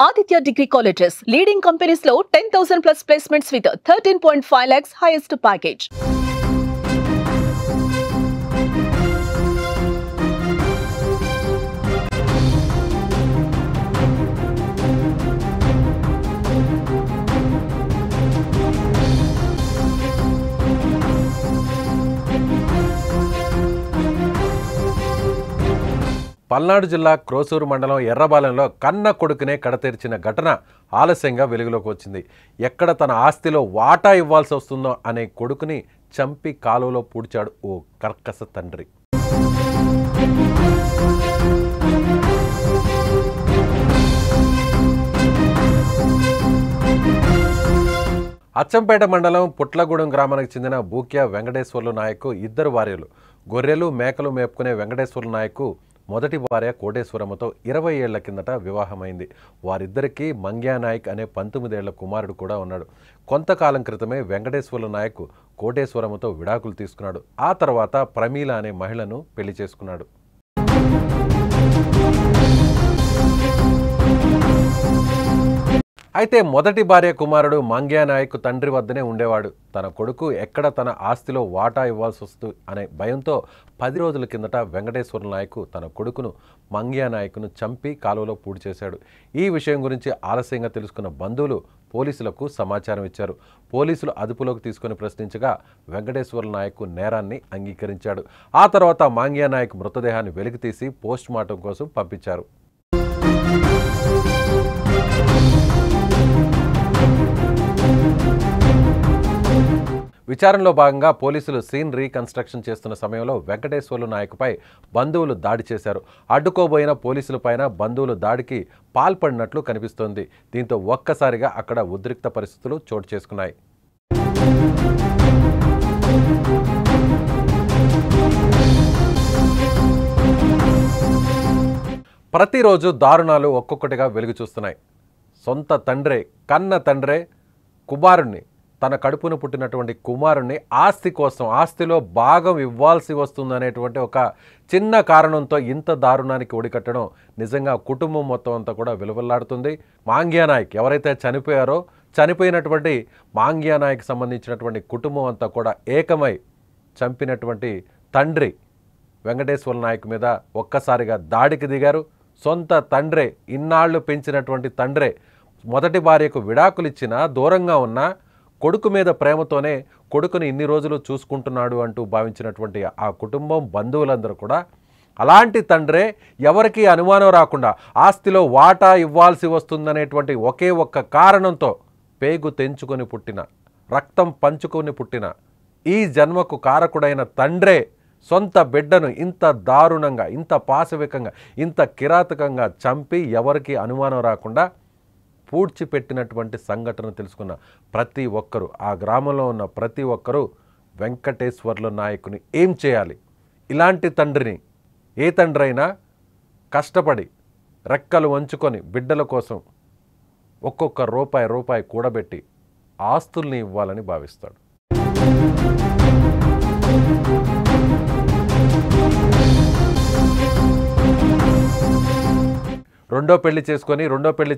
Aditya Degree Colleges, leading companies లో 10,000 plus placements with 13.5 lakhs highest package. Palnadu జిల్లా క్రోసూరు మండలం ఎర్రబాలెంలో కన్న కొడుకునే కడతీర్చిన ఘటన ఆలస్యంగా వెలుగులోకి వచ్చింది. ఎక్కడ తన ఆస్తిలో వాటా ఇవ్వాల్సి వస్తుందో అనే కొడుకుని చంపి కాలువలో పూడ్చాడు ఓ కర్కశ తండ్రి. అచ్చంపేట మండలం పుట్లగూడెం గ్రామానికి చెందిన బూక్య వెంకటేశ్వర్లు నాయక్ ఇద్దరు భార్యలు. గొర్రెలు మేకలు మేపుకునే వెంకటేశ్వర్లు నాయక్ మొదటి భార్య కోటేశ్వరమ్మతో 20 ఏళ్ల కిందట వివాహమైంది. వారిద్దరికీ మంగ్యా నాయక్ అనే 19 ఏళ్ల కుమారుడు కూడా ఉన్నాడు. కొంతకాలం క్రితమే వెంకటేశ్వర్లు నాయక్ కోటేశ్వరమ్మతో విడాకులు తీసుకున్నాడు. ఆ తర్వాత ప్రమీల అనే మహిళను పెళ్లి చేసుకున్నాడు. అయితే మొదటి భార్య కుమారుడు మంగ్యా నాయక్ తండ్రి వద్దనే ఉండేవాడు. తన కొడుకు ఎక్కడ తన ఆస్తిలో వాటా ఇవ్వాల్సి వస్తుంది అనే భయంతో 10 రోజుల కిందట వెంకటేశ్వర నాయక్ తన కొడుకును మంగ్యా నాయక్ను చంపి కాలువలో పూడి చేశాడు. ఈ విషయం గురించి ఆలస్యంగా తెలుసుకున్న బంధువులు పోలీసులకు సమాచారం ఇచ్చారు. పోలీసులు అదుపులోకి తీసుకుని ప్రశ్నించగా వెంకటేశ్వర నాయక్ నేరాన్ని అంగీకరించాడు. ఆ తర్వాత మంగ్యా నాయక్ మృతదేహాన్ని వెలికితీసి పోస్టుమార్టం కోసం పంపించారు. విచారణలో భాగంగా పోలీసులు సీన్ రీకన్స్ట్రక్షన్ చేస్తున్న సమయంలో వెంకటేశ్వర్లు నాయక్పై బంధువులు దాడి చేశారు. అడ్డుకోబోయిన పోలీసులపైన బంధువులు దాడికి పాల్పడినట్లు కనిపిస్తోంది. దీంతో ఒక్కసారిగా అక్కడ ఉద్రిక్త పరిస్థితులు చోటు చేసుకున్నాయి. ప్రతిరోజు దారుణాలు ఒక్కొక్కటిగా వెలుగు చూస్తున్నాయి. సొంత తండ్రే, కన్న తండ్రే కుమారుణ్ణి, తన కడుపును పుట్టినటువంటి కుమారుణ్ణి ఆస్తి కోసం, ఆస్తిలో భాగం ఇవ్వాల్సి వస్తుందనేటువంటి ఒక చిన్న కారణంతో ఇంత దారుణానికి ఒడికట్టడం నిజంగా కుటుంబం మొత్తం అంతా కూడా విలువలాడుతుంది. మంగ్యా నాయక్ ఎవరైతే చనిపోయారో, చనిపోయినటువంటి మంగ్యా నాయక్ సంబంధించినటువంటి కుటుంబం అంతా కూడా ఏకమై చంపినటువంటి తండ్రి వెంకటేశ్వర నాయక్ మీద ఒక్కసారిగా దాడికి దిగారు. సొంత తండ్రే, ఇన్నాళ్ళు పెంచినటువంటి తండ్రే మొదటి భార్యకు విడాకులు ఇచ్చినా, దూరంగా ఉన్నా కొడుకు మీద ప్రేమతోనే కొడుకుని ఇన్ని రోజులు చూసుకుంటున్నాడు అంటూ భావించినటువంటి ఆ కుటుంబం, బంధువులందరూ కూడా అలాంటి తండ్రే ఎవరికీ అనుమానం రాకుండా ఆస్తిలో వాటా ఇవ్వాల్సి వస్తుందనేటువంటి ఒకే ఒక్క కారణంతో పేగు తెంచుకొని పుట్టిన, రక్తం పంచుకొని పుట్టిన ఈ జన్మకు కారకుడైన తండ్రే సొంత బిడ్డను ఇంత దారుణంగా, ఇంత పాశవికంగా, ఇంత కిరాతకంగా చంపి ఎవరికీ అనుమానం రాకుండా పూడ్చిపెట్టినటువంటి సంఘటన తెలుసుకున్న ప్రతి ఒక్కరూ, ఆ గ్రామంలో ఉన్న ప్రతి ఒక్కరూ వెంకటేశ్వర్లు నాయకుని ఏం చేయాలి? ఇలాంటి తండ్రిని ఏ తండ్రి అయినా కష్టపడి రెక్కలు వంచుకొని బిడ్డల కోసం ఒక్కొక్క రూపాయి కూడబెట్టి ఆస్తుల్ని ఇవ్వాలని భావిస్తాడు. రెండో పెళ్లి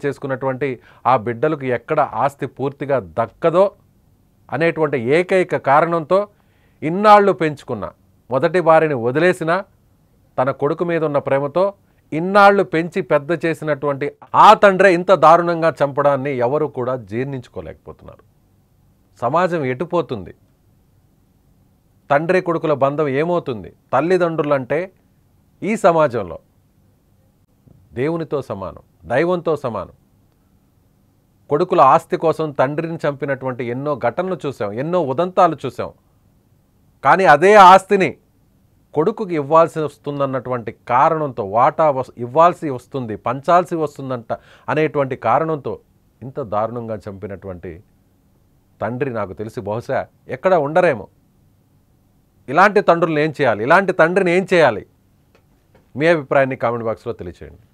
చేసుకున్నటువంటి ఆ బిడ్డలకు ఎక్కడ ఆస్తి పూర్తిగా దక్కదో అనేటువంటి ఏకైక కారణంతో ఇన్నాళ్ళు పెంచుకున్న మొదటి భార్యని వదిలేసిన తన కొడుకు మీద ఉన్న ప్రేమతో ఇన్నాళ్ళు పెంచి పెద్ద చేసినటువంటి ఆ తండ్రే ఇంత దారుణంగా చంపడాన్ని ఎవరు కూడా జీర్ణించుకోలేకపోతున్నారు. సమాజం ఎటుపోతుంది? తండ్రి కొడుకుల బంధం ఏమవుతుంది? తల్లిదండ్రులంటే ఈ సమాజంలో దేవునితో సమానం, దైవంతో సమానం. కొడుకుల ఆస్తి కోసం తండ్రిని చంపినటువంటి ఎన్నో ఘటనలు చూసాం, ఎన్నో ఉదంతాలు చూసాం. కానీ అదే ఆస్తిని కొడుకుకి ఇవ్వాల్సి వస్తుందన్నటువంటి కారణంతో, వాటా ఇవ్వాల్సి వస్తుంది, పంచాల్సి వస్తుందంట అనేటువంటి కారణంతో ఇంత దారుణంగా చంపినటువంటి తండ్రి నాకు తెలిసి బహుశా ఎక్కడ ఉండరేమో. ఇలాంటి తండ్రులను ఏం చేయాలి? ఇలాంటి తండ్రిని ఏం చేయాలి? మీ అభిప్రాయాన్ని కామెంట్ బాక్స్లో తెలియచేయండి.